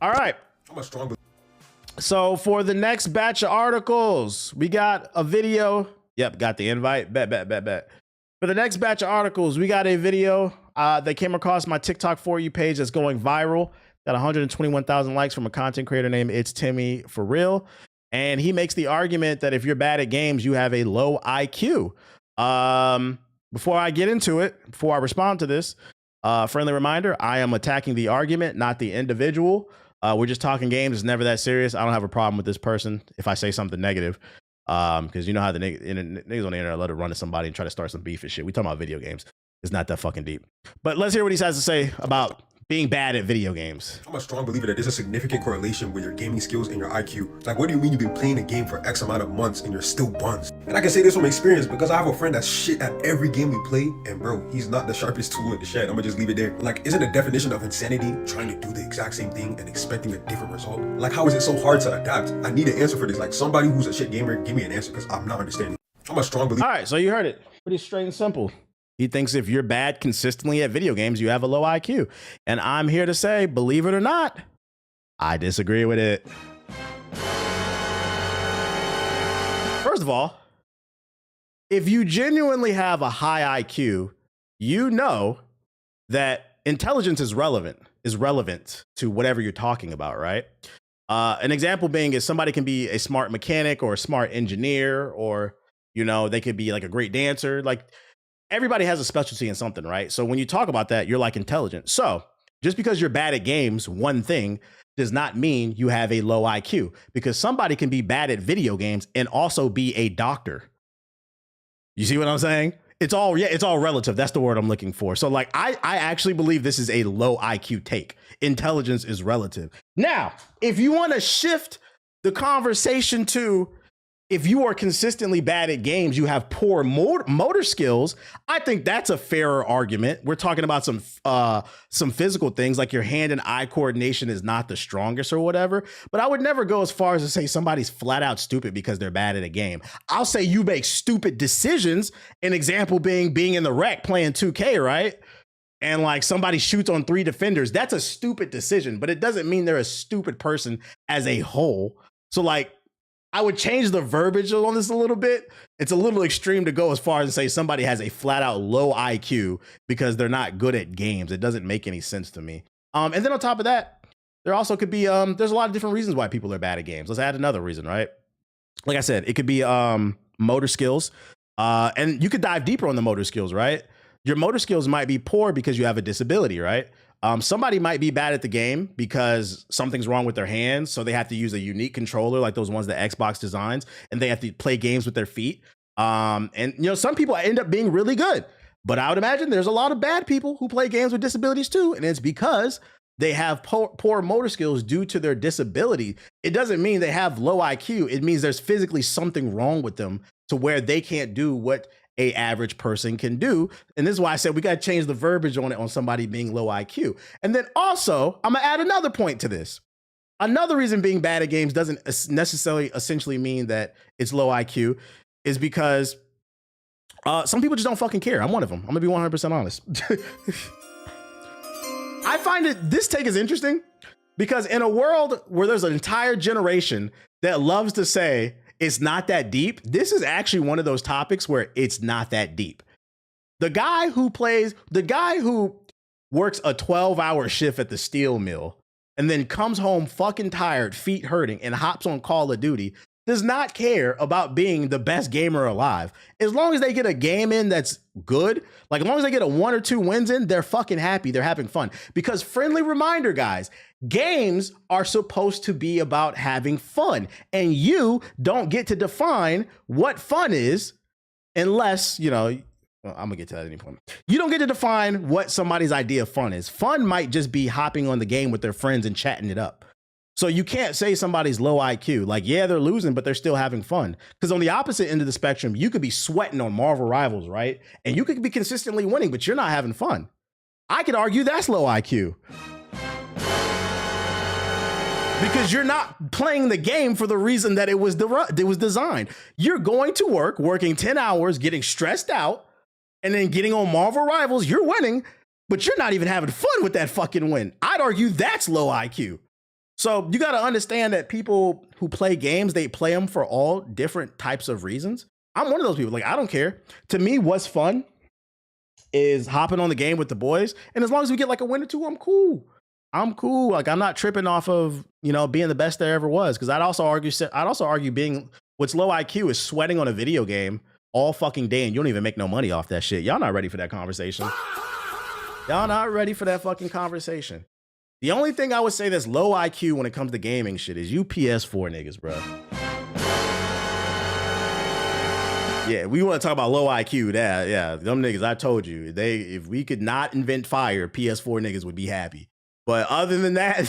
All right. I'm a strong. So for the next batch of articles, we got a video. Yep, got the invite. Bet. For the next batch of articles, we got a video that came across my TikTok For You page that's going viral. Got 121,000 likes from a content creator named It's Timmy For Real. And he makes the argument that if you're bad at games, you have a low IQ. Before I get into it, before I respond to this, friendly reminder, I am attacking the argument, not the individual. We're just talking games. It's never that serious. I don't have a problem with this person if I say something negative. Because you know how the niggas on the internet let it run to somebody and try to start some beef and shit. We talking about video games. It's not that fucking deep. But let's hear what he has to say about being bad at video games. I'm a strong believer that there's a significant correlation with your gaming skills and your IQ. Like, what do you mean you've been playing a game for X amount of months and you're still buns? And I can say this from experience because I have a friend that's shit at every game we play, and bro, he's not the sharpest tool in the shed. I'm gonna just leave it there. Like, isn't the definition of insanity trying to do the exact same thing and expecting a different result? Like, how is it so hard to adapt? I need an answer for this. Like, somebody who's a shit gamer, give me an answer because I'm not understanding. I'm a strong believer. All right, so you heard it. Pretty straight and simple. He thinks if you're bad consistently at video games, you have a low IQ. And I'm here to say, believe it or not, I disagree with it. First of all, if you genuinely have a high IQ, you know that intelligence is relevant to whatever you're talking about, right? An example being is somebody can be a smart mechanic or a smart engineer, or, you know, they could be like a great dancer. Like, everybody has a specialty in something, right? So when you talk about that, you're like intelligent. So just because you're bad at games, one thing does not mean you have a low IQ, because somebody can be bad at video games and also be a doctor. You see what I'm saying? It's all relative. That's the word I'm looking for. So like, I actually believe this is a low IQ take. Intelligence is relative. Now, if you want to shift the conversation to, if you are consistently bad at games, you have poor motor skills, I think that's a fairer argument. We're talking about some physical things, like your hand and eye coordination is not the strongest or whatever. But I would never go as far as to say somebody's flat out stupid because they're bad at a game. I'll say you make stupid decisions. An example being in the rec playing 2K, right? And like somebody shoots on 3 defenders. That's a stupid decision, but it doesn't mean they're a stupid person as a whole. So like, I would change the verbiage on this a little bit. It's a little extreme to go as far as to say somebody has a flat out low IQ because they're not good at games. It doesn't make any sense to me. And then on top of that, there also could be, there's a lot of different reasons why people are bad at games. Let's add another reason, right? Like I said, it could be motor skills. And you could dive deeper on the motor skills, right? Your motor skills might be poor because you have a disability, right? Somebody might be bad at the game because something's wrong with their hands, so they have to use a unique controller like those ones that Xbox designs, and they have to play games with their feet. And you know, some people end up being really good, but I would imagine there's a lot of bad people who play games with disabilities too, and it's because they have poor motor skills due to their disability. It doesn't mean they have low IQ. It means there's physically something wrong with them to where they can't do what a average person can do. And this is why I said we got to change the verbiage on it, on somebody being low IQ. And then also, I'm gonna add another point to this. Another reason being bad at games doesn't necessarily essentially mean that it's low IQ is because some people just don't fucking care. I'm one of them. I'm gonna be 100% honest. I find this take is interesting because in a world where there's an entire generation that loves to say it's not that deep, this is actually one of those topics where it's not that deep. The guy who works a 12-hour shift at the steel mill and then comes home fucking tired, feet hurting, and hops on Call of Duty does not care about being the best gamer alive. As long as they get a game in that's good, like as long as they get a 1 or 2 wins in, they're fucking happy. They're having fun. Because friendly reminder, guys, games are supposed to be about having fun. And you don't get to define what fun is unless, you know, well, I'm gonna get to that at any point. You don't get to define what somebody's idea of fun is. Fun might just be hopping on the game with their friends and chatting it up. So you can't say somebody's low IQ. Like, yeah, they're losing, but they're still having fun. Because on the opposite end of the spectrum, you could be sweating on Marvel Rivals, right? And you could be consistently winning, but you're not having fun. I could argue that's low IQ. Because you're not playing the game for the reason that it was designed. You're going to work, working 10 hours, getting stressed out, and then getting on Marvel Rivals, you're winning, but you're not even having fun with that fucking win. I'd argue that's low IQ. So you got to understand that people who play games, they play them for all different types of reasons. I'm one of those people. Like, I don't care. To me, what's fun is hopping on the game with the boys. And as long as we get like a win or two, I'm cool. I'm cool. Like, I'm not tripping off of, being the best there ever was. Cause I'd also argue being what's low IQ is sweating on a video game all fucking day and you don't even make no money off that shit. Y'all not ready for that conversation. Y'all not ready for that fucking conversation. The only thing I would say that's low IQ when it comes to gaming shit is you PS4 niggas, bro. Yeah, we want to talk about low IQ. Yeah, them niggas, I told you, if we could not invent fire, PS4 niggas would be happy. But other than that,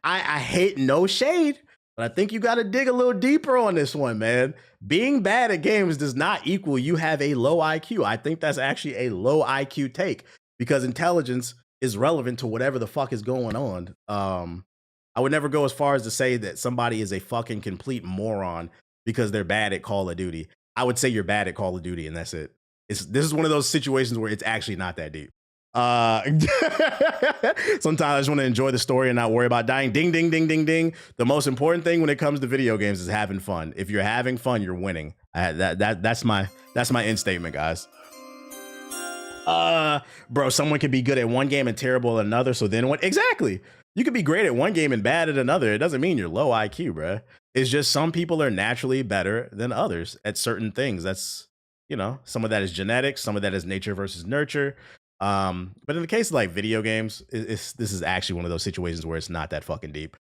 I hate no shade, but I think you got to dig a little deeper on this one, man. Being bad at games does not equal you have a low IQ. I think that's actually a low IQ take because intelligence is relevant to whatever the fuck is going on. I would never go as far as to say that somebody is a fucking complete moron because they're bad at Call of Duty. I would say you're bad at Call of Duty and that's it. This is one of those situations where it's actually not that deep. Sometimes I just want to enjoy the story and not worry about dying. Ding, ding, ding, ding, ding. The most important thing when it comes to video games is having fun. If you're having fun, you're winning. That's my end statement, guys. Bro, someone could be good at one game and terrible at another. So then what? Exactly. You could be great at one game and bad at another. It doesn't mean you're low IQ, bro. It's just some people are naturally better than others at certain things. That's, some of that is genetics, some of that is nature versus nurture. But in the case of like video games, this is actually one of those situations where it's not that fucking deep.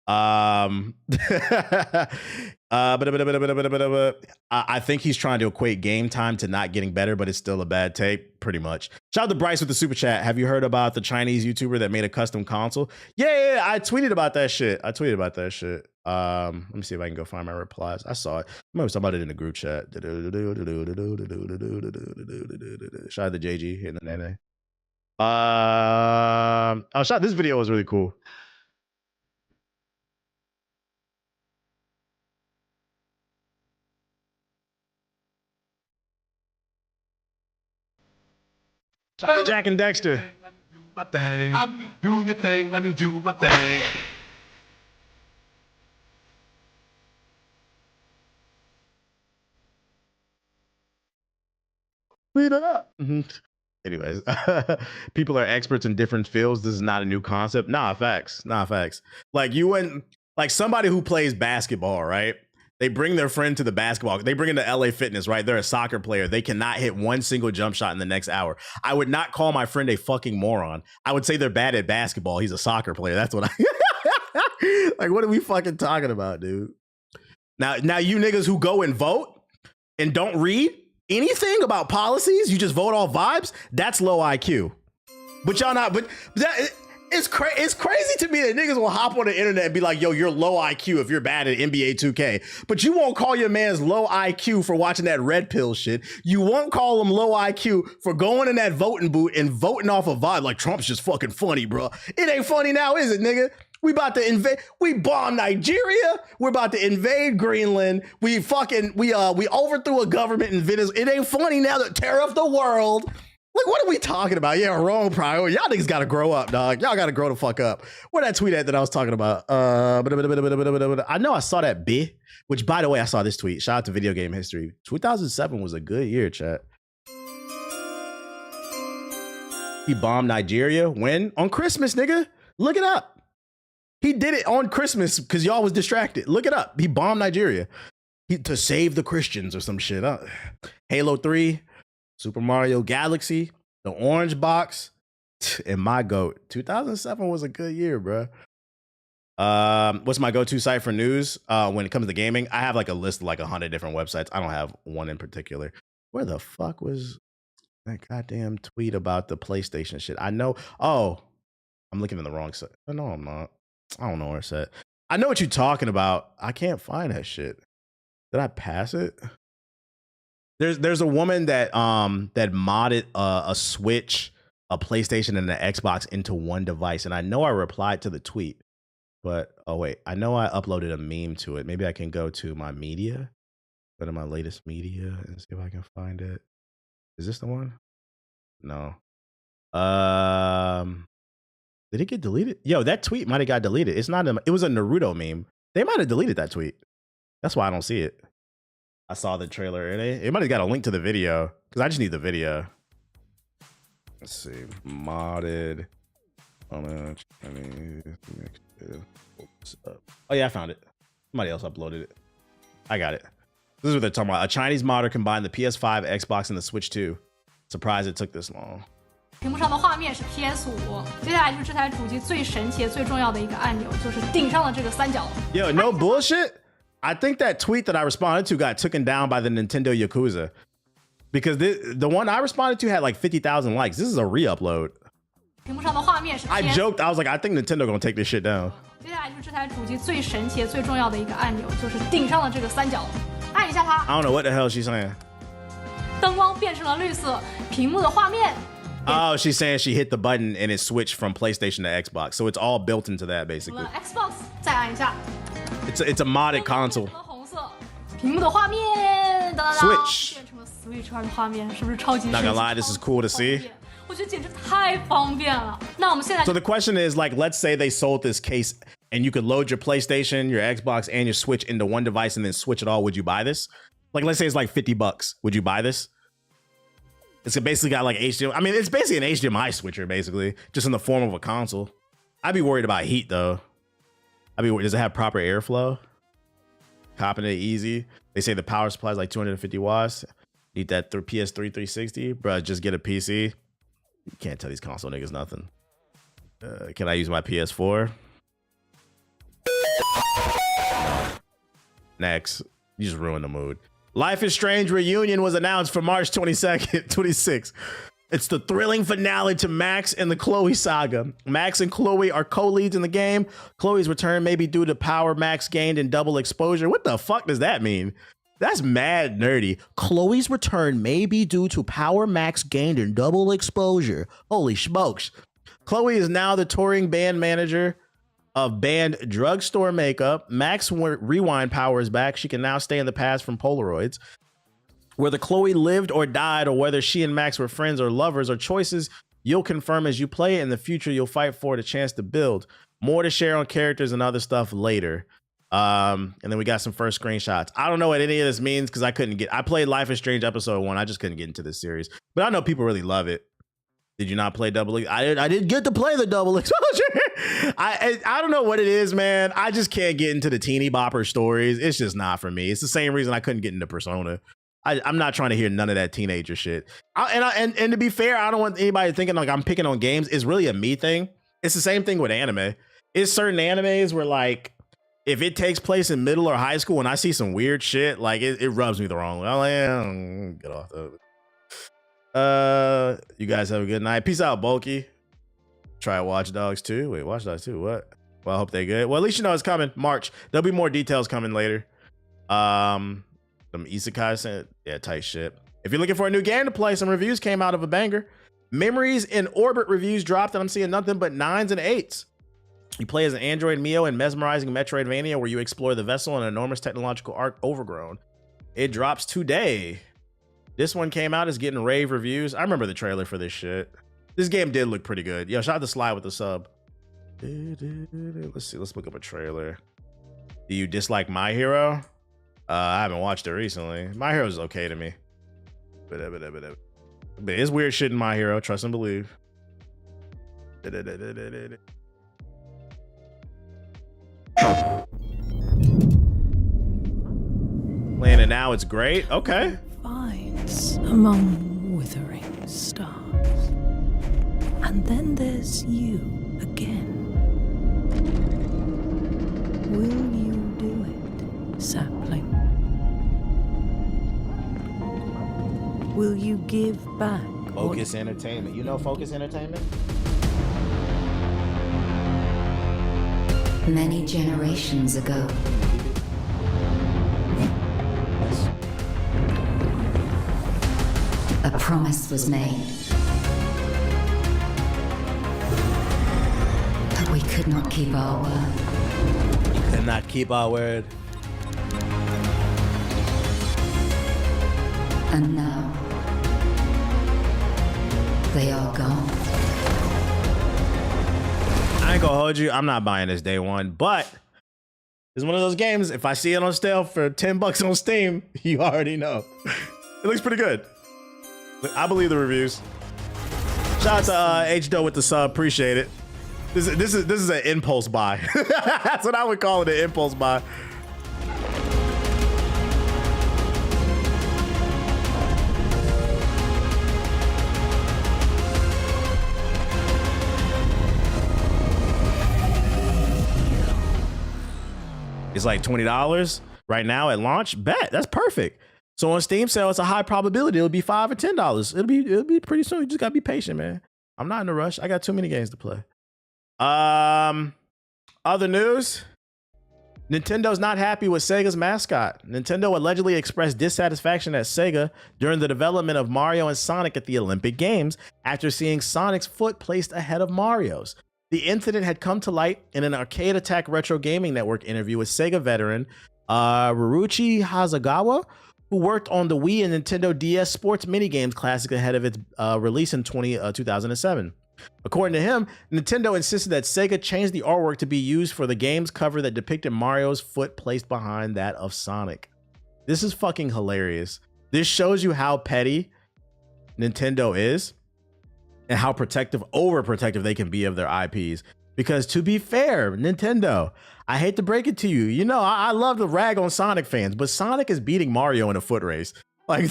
I think he's trying to equate game time to not getting better, but it's still a bad take, pretty much. Shout out to Bryce with the super chat. Have you heard about the Chinese YouTuber that made a custom console? Yeah, I tweeted about that shit. Let me see if I can go find my replies. I saw it. I remember somebody in the group chat. Shout out to JG hitting the nene. This video was really cool. Jack and Dexter. My thing. I'm doing your thing. Let me do my thing. Speed it up. Anyways, people are experts in different fields. This is not a new concept. Nah, facts. Like somebody who plays basketball, right? They bring their friend to the basketball. They bring in the LA Fitness, right? They're a soccer player. They cannot hit one single jump shot in the next hour. I would not call my friend a fucking moron. I would say they're bad at basketball. He's a soccer player. That's what I like. What are we fucking talking about, dude? Now you niggas who go and vote and don't read anything about policies, you just vote off vibes. That's low IQ. But y'all not. But that. It's crazy to me that niggas will hop on the internet and be like, yo, you're low IQ if you're bad at NBA 2K. But you won't call your man's low IQ for watching that red pill shit. You won't call him low IQ for going in that voting booth and voting off a vibe like Trump's just fucking funny, bro. It ain't funny now, is it, nigga? We about to invade. We bomb Nigeria. We're about to invade Greenland. We overthrew a government in Venezuela. It ain't funny now to tear up the world. Like, what are we talking about? Yeah, wrong priority. Y'all niggas got to grow up, dog. Y'all got to grow the fuck up. Where that tweet at that I was talking about? I know I saw that bit, which, by the way, I saw this tweet. Shout out to Video Game History. 2007 was a good year, chat. He bombed Nigeria. When? On Christmas, nigga. Look it up. He did it on Christmas because y'all was distracted. Look it up. He bombed Nigeria to save the Christians or some shit. Halo 3. Super Mario Galaxy, the Orange Box, and my GOAT. 2007 was a good year, bro. What's my go-to site for news when it comes to gaming? I have like a list of like 100 different websites. I don't have one in particular. Where the fuck was that goddamn tweet about the PlayStation shit? I know. Oh, I'm looking in the wrong site. No, I'm not. I don't know where it's at. I know what you're talking about. I can't find that shit. Did I pass it? There's a woman that modded a Switch, a PlayStation, and an Xbox into one device, and I know I replied to the tweet, but oh wait, I know I uploaded a meme to it. Maybe I can go to my media, go to my latest media, and see if I can find it. Is this the one? No. Did it get deleted? Yo, that tweet might have got deleted. It's not. It was a Naruto meme. They might have deleted that tweet. That's why I don't see it. I saw the trailer. It might have got a link to the video because I just need the video. Let's see. Modded. Oh yeah, I found it. Somebody else uploaded it. I got it. This is what they're talking about. A Chinese modder combined the PS5, Xbox, and the Switch 2. Surprised it took this long. 屏幕上的画面是 PS5，接下来就是这台主机最神奇、最重要的一个按钮，就是顶上的这个三角。Yo, no bullshit. I think that tweet that I responded to got taken down by the Nintendo Yakuza because the one I responded to had like 50,000 likes. This is a re-upload. 屏幕上的画面是 I joked. I was like, I think Nintendo gonna take this shit down. 接下来就是这台主机最神奇、最重要的一个按钮，就是顶上的这个三角，按一下它。I don't know what the hell she's saying. 灯光变成了绿色，屏幕的画面。Oh, she's saying she hit the button and it switched from PlayStation to Xbox. So it's all built into that basically. Xbox 再按一下。It's a modded console. 红色，屏幕的画面。Switch 变成了 Switch 2的画面，是不是超级？ Not gonna lie, this is cool to see. 我觉得简直太方便了。那我们现在 So the question is like, let's say they sold this case and you could load your PlayStation, your Xbox, and your Switch into one device and then switch it all. Would you buy this? Like, let's say it's like $50. Would you buy this? It's basically got like HDMI. I mean, it's basically an HDMI switcher, basically, just in the form of a console. I'd be worried about heat, though. I'd be worried. Does it have proper airflow? Copping it easy. They say the power supply is like 250 watts. Need that through PS3 360. Bruh, just get a PC. You can't tell these console niggas nothing. Can I use my PS4? No. Next. You just ruined the mood. Life is Strange Reunion was announced for March 22nd, 26. It's the thrilling finale to Max and the Chloe saga. Max and Chloe are co-leads in the game. Chloe's return may be due to power Max gained in double exposure. What the fuck does that mean? That's mad nerdy. Chloe's return may be due to power Max gained in double exposure. Holy smokes. Chloe is now the touring band manager of band Drugstore Makeup. Max rewind power is back. She can now stay in the past from Polaroids. Whether Chloe lived or died, or whether she and Max were friends or lovers, or choices you'll confirm as you play. In the future, you'll fight for the chance to build. More to share on characters and other stuff later. And then we got some first screenshots. I don't know what any of this means because I played Life is Strange episode 1. I just couldn't get into this series, but I know people really love it. Did you not play Double X? I didn't get to play the Double Exposure. I don't know what it is, man. I just can't get into the teeny bopper stories. It's just not for me. It's the same reason I couldn't get into Persona. I'm not trying to hear none of that teenager shit. And to be fair, I don't want anybody thinking like I'm picking on games. It's really a me thing. It's the same thing with anime. It's certain animes where like, if it takes place in middle or high school and I see some weird shit, like it rubs me the wrong way. I'm like, get off of it. You guys have a good night. Peace out, Bulky. Try Watch Dogs 2. Wait, Watch Dogs 2, what? Well, I hope they're good. Well, at least you know it's coming. March. There'll be more details coming later. Some isekai sent. Yeah, tight shit. If you're looking for a new game to play, some reviews came out of a banger. Memories in Orbit reviews dropped, and I'm seeing nothing but 9s and 8s. You play as an android Mio in mesmerizing Metroidvania where you explore the vessel in an enormous technological arc, Overgrown. It drops today. This one came out as getting rave reviews. I remember the trailer for this shit. This game did look pretty good. Yo, shout out to Sly with the sub. Let's see. Let's look up a trailer. Do you dislike My Hero? I haven't watched it recently. My Hero's okay to me. But it's weird shit in My Hero. Trust and believe. Playing it now, it's great. Okay. Finds among withering stars. And then there's you again. Will you do it, sapling? Will you give back? Focus Entertainment. You know Focus Entertainment? Many generations ago, a promise was made. But we could not keep our word. We could not keep our word. And now, they are gone. I ain't gonna hold you. I'm not buying this day one, but it's one of those games. If I see it on sale for $10 on Steam, you already know. It looks pretty good. I believe the reviews. Shout out to H-Do with the sub. Appreciate it. This is an impulse buy. That's what I would call it, an impulse buy. It's like $20 right now at launch. Bet, that's perfect. So on Steam sale, it's a high probability it'll be $5 or $10. It'll be pretty soon. You just gotta be patient, man. I'm not in a rush. I got too many games to play. Other news. Nintendo's not happy with Sega's mascot. Nintendo allegedly expressed dissatisfaction at Sega during the development of Mario and Sonic at the Olympic Games after seeing Sonic's foot placed ahead of Mario's. The incident had come to light in an Arcade Attack Retro Gaming Network interview with Sega veteran Rurouni Hasegawa, who worked on the Wii and Nintendo DS Sports Minigames Classic ahead of its release in 2007. According to him, Nintendo insisted that Sega changed the artwork to be used for the game's cover that depicted Mario's foot placed behind that of Sonic. This is fucking hilarious. This shows you how petty Nintendo is and how overprotective they can be of their IPs. Because to be fair, Nintendo, I hate to break it to you. You know, I love to rag on Sonic fans, but Sonic is beating Mario in a foot race. Like,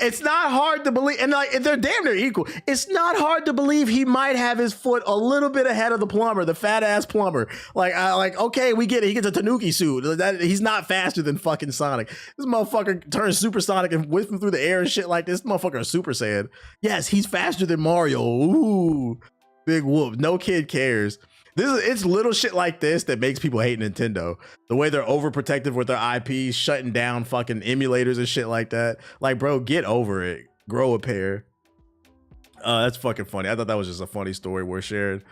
it's not hard to believe, and like they're damn near equal. It's not hard to believe he might have his foot a little bit ahead of the plumber, the fat ass plumber. Like, okay, we get it. He gets a Tanuki suit. He's not faster than fucking Sonic. This motherfucker turns Supersonic and whips him through the air and shit like this. Motherfucker is Super Saiyan. Yes, he's faster than Mario. Ooh, big whoop. No kid cares. It's little shit like this that makes people hate Nintendo. The way they're overprotective with their IPs, shutting down fucking emulators and shit like that. Like, bro, get over it. Grow a pair. That's fucking funny. I thought that was just a funny story worth sharing.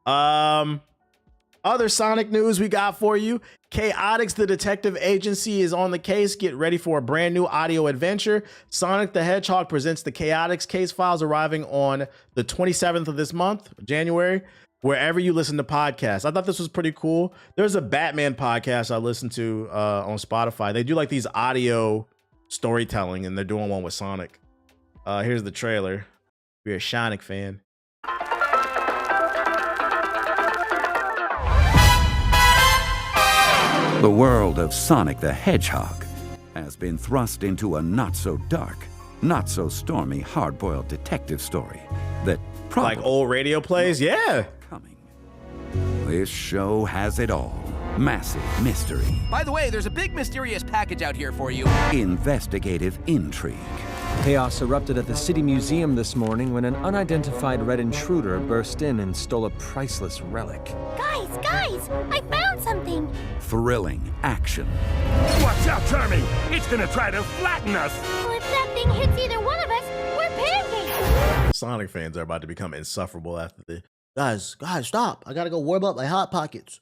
Other Sonic news we got for you. Chaotix, the detective agency, is on the case. Get ready for a brand new audio adventure. Sonic the Hedgehog presents the Chaotix case files, arriving on the 27th of this month, January, wherever you listen to podcasts. I thought this was pretty cool. There's a Batman podcast I listen to on Spotify. They do like these audio storytelling, and they're doing one with Sonic. Here's the trailer. If you're a Sonic fan. The world of Sonic the Hedgehog has been thrust into a not-so-dark, not-so-stormy, hard-boiled detective story that probably... Like old radio plays? Yeah. Coming. This show has it all. Massive mystery. By the way, there's a big mysterious package out here for you. Investigative intrigue. Chaos erupted at the City Museum this morning when an unidentified red intruder burst in and stole a priceless relic. Guys, I found something. Thrilling action. Watch out, Charmy! It's gonna try to flatten us! Well, if that thing hits either one of us, we're pancakes. Sonic fans are about to become insufferable after this. Guys, stop. I gotta go warm up my Hot Pockets.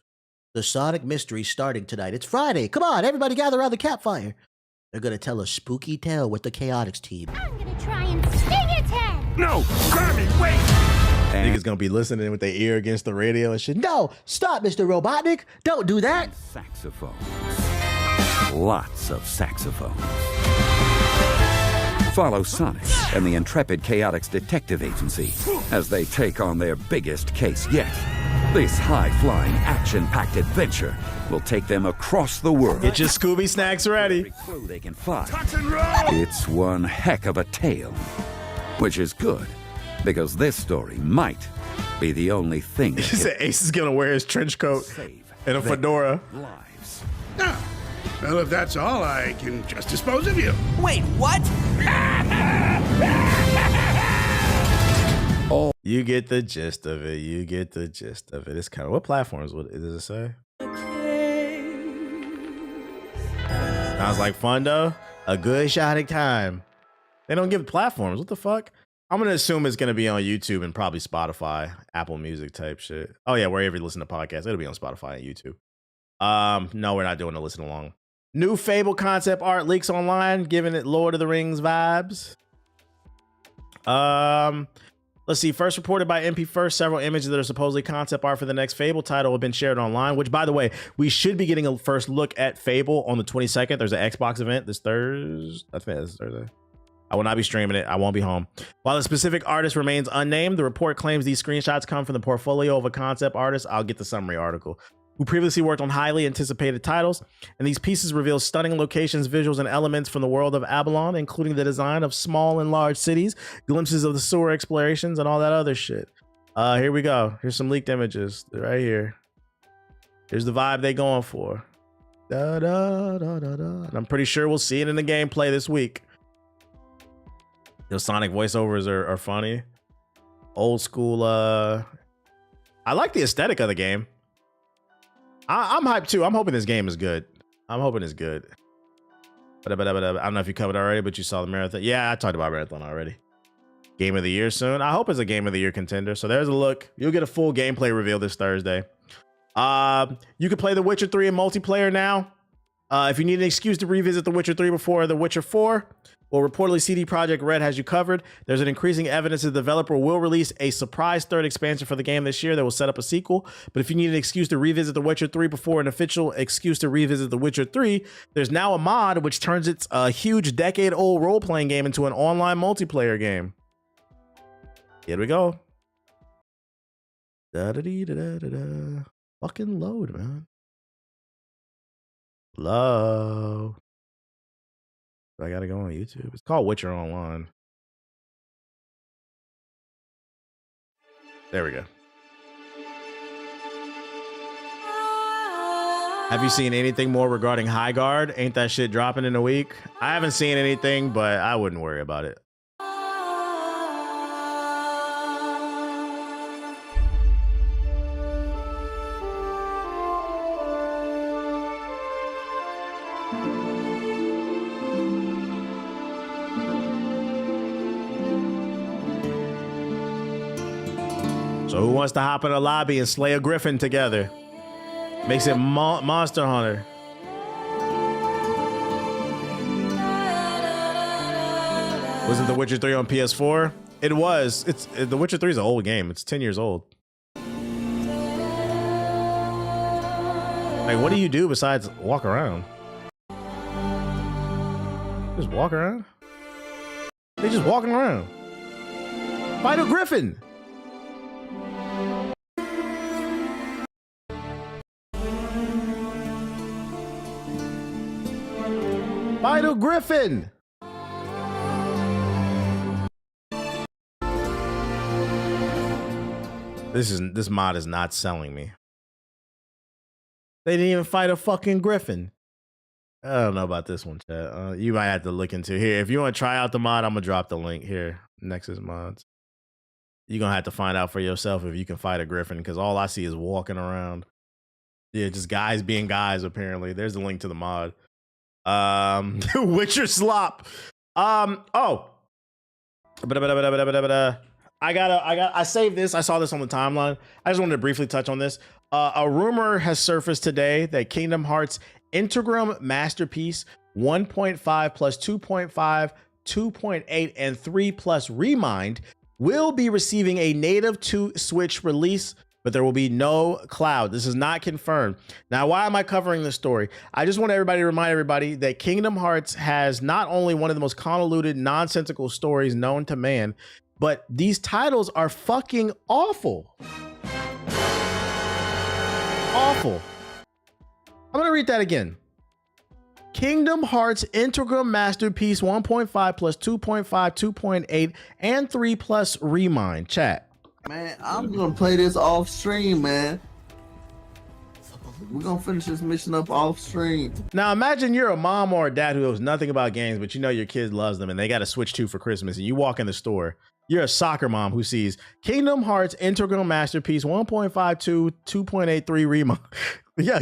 The Sonic mystery's starting tonight. It's Friday. Come on, everybody gather around the campfire. They're gonna tell a spooky tale with the Chaotix team. I'm gonna try and sting its head. No! Charmy, wait! Niggas gonna be listening with their ear against the radio and shit. No, stop, Mr. Robotnik. Don't do that. Saxophones. Lots of saxophones. Follow Sonic and the intrepid Chaotix detective agency as they take on their biggest case yet. This high-flying, action-packed adventure will take them across the world. Get your Scooby snacks ready. Every clue they can find. Touch and roll! It's one heck of a tale, which is good, because this story might be the only thing that He said Ace is gonna wear his trench coat save and a their fedora. lives. Ah, well, if that's all, I can just dispose of you. Wait, what? You get the gist of it. You get the gist of it. It's kind of, what platforms does it say? Sounds like fun though. A good Sonic time. They don't give platforms. What the fuck? I'm gonna assume it's gonna be on YouTube and probably Spotify, Apple Music type shit. Oh yeah, wherever you listen to podcasts, it'll be on Spotify and YouTube. No, we're not doing a listen along. New Fable concept art leaks online, giving it Lord of the Rings vibes. Let's see. First reported by MP First, several images that are supposedly concept art for the next Fable title have been shared online, which, by the way, we should be getting a first look at Fable on the 22nd. There's an Xbox event this Thursday. I think it's Thursday. I will not be streaming it. I won't be home. While the specific artist remains unnamed, the report claims these screenshots come from the portfolio of a concept artist. I'll get the summary article. Who previously worked on highly anticipated titles, and these pieces reveal stunning locations, visuals, and elements from the world of Avalon, including the design of small and large cities, glimpses of the sewer explorations, and all that other shit. Here we go. Here's some leaked images right here. Here's the vibe they going for. Da, da, da, da, da. And I'm pretty sure we'll see it in the gameplay this week. Those Sonic voiceovers are funny. Old school. I like the aesthetic of the game. I'm hyped too. I'm hoping this game is good. I'm hoping it's good. But I don't know if you covered it already, but you saw the marathon. Yeah, I talked about marathon already. Game of the year soon. I hope it's a game of the year contender. So there's a look. You'll get a full gameplay reveal this Thursday. You can play The Witcher 3 in multiplayer now. If you need an excuse to revisit The Witcher 3 before The Witcher 4, well, reportedly CD Projekt Red has you covered. There's an increasing evidence that the developer will release a surprise third expansion for the game this year that will set up a sequel. But if you need an excuse to revisit The Witcher 3 before an official excuse to revisit The Witcher 3, there's now a mod which turns its huge decade-old role-playing game into an online multiplayer game. Here we go. Da-da-dee-da-da-da-da. Fucking load, man. Low. I gotta go on YouTube. It's called Witcher Online. There we go. Have you seen anything more regarding High Guard? Ain't that shit dropping in a week? I haven't seen anything, but I wouldn't worry about it. So who wants to hop in a lobby and slay a griffin together? Makes it Monster Hunter. Wasn't The Witcher 3 on PS4? It was. The Witcher 3 is an old game. It's 10 years old. Like, what do you do besides walk around? Just walk around? They just walking around. Fight a griffin. Vital Griffin. This mod is not selling me. They didn't even fight a fucking griffin. I don't know about this one, chat. You might have to look into here. If you want to try out the mod, I'm gonna drop the link here. Nexus Mods. You're gonna have to find out for yourself if you can fight a griffin, because all I see is walking around. Yeah, just guys being guys, apparently. There's the link to the mod. Witcher Slop. I saved this. I saw this on the timeline. I just wanted to briefly touch on this. A rumor has surfaced today that Kingdom Hearts Integrum Masterpiece 1.5 plus 2.5, 2.8, and 3 plus Remind will be receiving a native to Switch release, but there will be no cloud. This is not confirmed. Now, why am I covering this story? I just want everybody to remind everybody that Kingdom Hearts has not only one of the most convoluted, nonsensical stories known to man, but these titles are fucking awful. Awful. I'm gonna read that again. Kingdom Hearts Integral Masterpiece 1.5 plus 2.5, 2.8, and 3 plus Remind. Chat. Man, I'm gonna play this off stream, man. We're gonna finish this mission up off stream. Now imagine you're a mom or a dad who knows nothing about games, but you know your kid loves them and they got a Switch 2 for Christmas, and you walk in the store. You're a soccer mom who sees Kingdom Hearts Integral Masterpiece 1.52, 2.83 Remind. Yeah,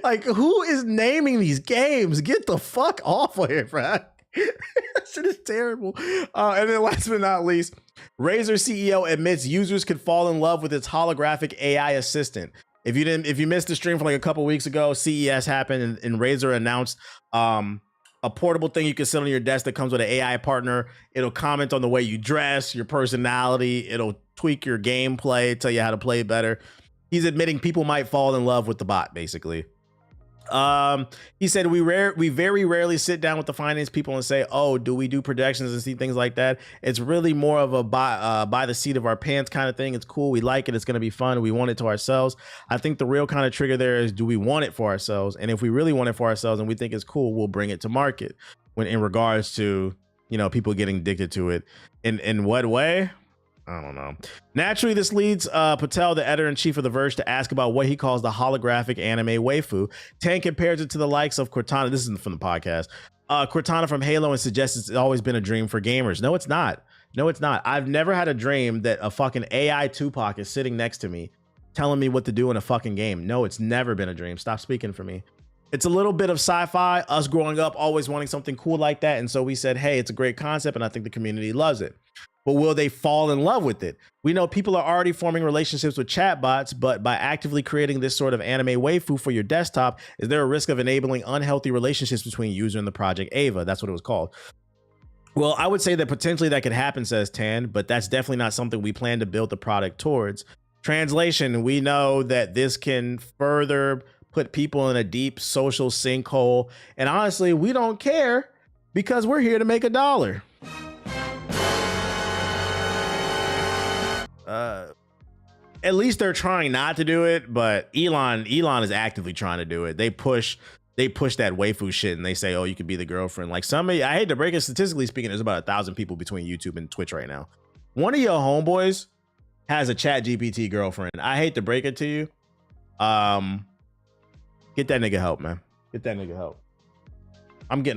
like, who is naming these games? Get the fuck off of here, bro. That shit is terrible. And then last but not least, Razer CEO admits users could fall in love with its holographic AI assistant. If you missed the stream from like a couple weeks ago, CES happened and Razer announced a a portable thing you can sit on your desk that comes with an AI partner. It'll comment on the way you dress, your personality. It'll tweak your gameplay, tell you how to play better. He's admitting people might fall in love with the bot, basically. He said we very rarely sit down with the finance people and say, oh, do we do projections and see things like that? It's really more of a buy the seat of our pants kind of thing. It's cool. We like it. It's going to be fun. We want it to ourselves. I think the real kind of trigger there is, do we want it for ourselves? And if we really want it for ourselves and we think it's cool, we'll bring it to market. When in regards to, you know, people getting addicted to it, in what way? I don't know. Naturally, this leads Patel, the editor-in-chief of The Verge, to ask about what he calls the holographic anime waifu. Tan compares it to the likes of Cortana. This isn't from the podcast. Cortana from Halo, and suggests it's always been a dream for gamers. No, it's not. No, it's not. I've never had a dream that a fucking AI Tupac is sitting next to me telling me what to do in a fucking game. No, it's never been a dream. Stop speaking for me. It's a little bit of sci-fi, us growing up always wanting something cool like that. And so we said, hey, it's a great concept and I think the community loves it. But will they fall in love with it? We know people are already forming relationships with chatbots, but by actively creating this sort of anime waifu for your desktop, is there a risk of enabling unhealthy relationships between user and the project Ava? That's what it was called. Well, I would say that potentially that could happen, says Tan, but that's definitely not something we plan to build the product towards. Translation, we know that this can further put people in a deep social sinkhole. And honestly, we don't care because we're here to make $1. At least they're trying not to do it, but Elon is actively trying to do it. They push that waifu shit and they say, oh, you could be the girlfriend. Like somebody, I hate to break it, statistically speaking, there's about 1,000 people between YouTube and Twitch right now. One of your homeboys has a ChatGPT girlfriend. I hate to break it to you. Get that nigga help, man. Get that nigga help. I'm getting